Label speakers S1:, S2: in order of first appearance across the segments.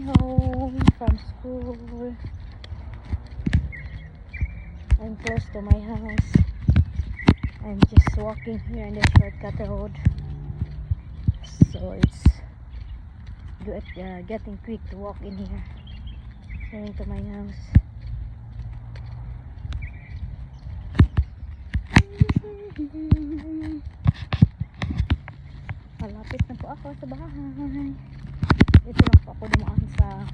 S1: home from school. I'm close to my house. I'm just walking here in the shortcut road, so it's good, getting quick to walk in here, going to my house. Malapit na po ako sa bahay. Ito lang po ako dumaan sa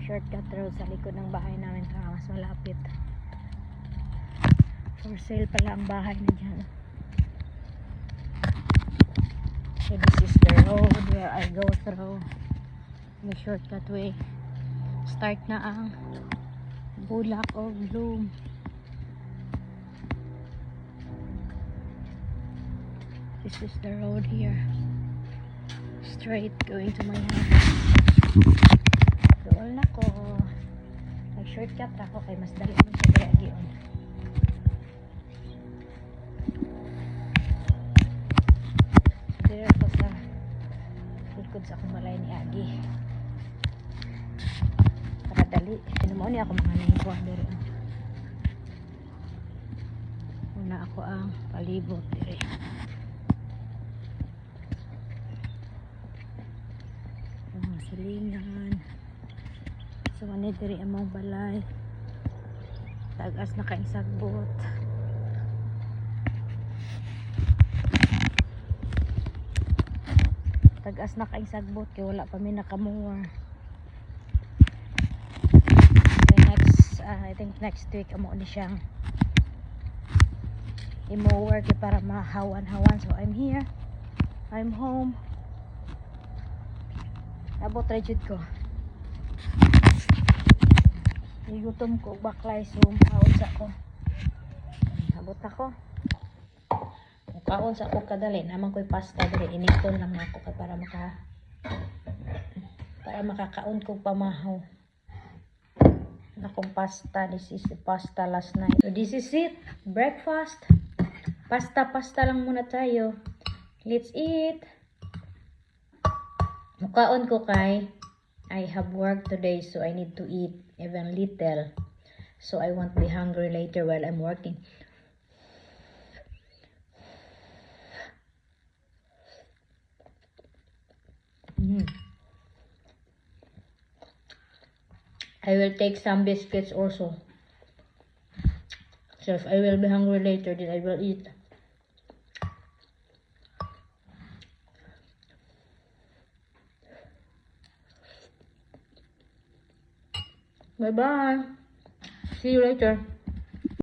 S1: shortcut road sa likod ng bahay namin para mas malapit. For sale pala ang bahay na dyan. So this is the road where I go through the shortcut way. Start na ang bulak or bloom. This is the road here. Straight going to my house. Doon ako. Nag-shortcut ako kay mas dali mo sa Garagion. Dire ako sa likod sa kumalay ni Agi. Para dali. Sinumaw niya ako mga nangikuha dire. Una ako ang palibot dire. Silingan. So manid diri among balay. Tagas na kaing sagbot. Tagas na kaing sagbot kay wala pa mi nakamuwar. So next I think next week amo ni siyang imo-work para mahawan-hawan. So I'm here. I'm home. Abot ra jud ko. Igutom ko baklay so kaon sa ko. Abot ako. Kaon sa ko kadali naman ko'y pasta diri initon lang ako para makakaon ko pamahaw. Akong pasta, this is the pasta last night. So this is it, breakfast. Pasta lang muna tayo. Let's eat. Mukaon ko kay I have work today so I need to eat even little so I won't be hungry later while I'm working. I will take some biscuits also, so if I will be hungry later then I will eat. Bye bye. See you later.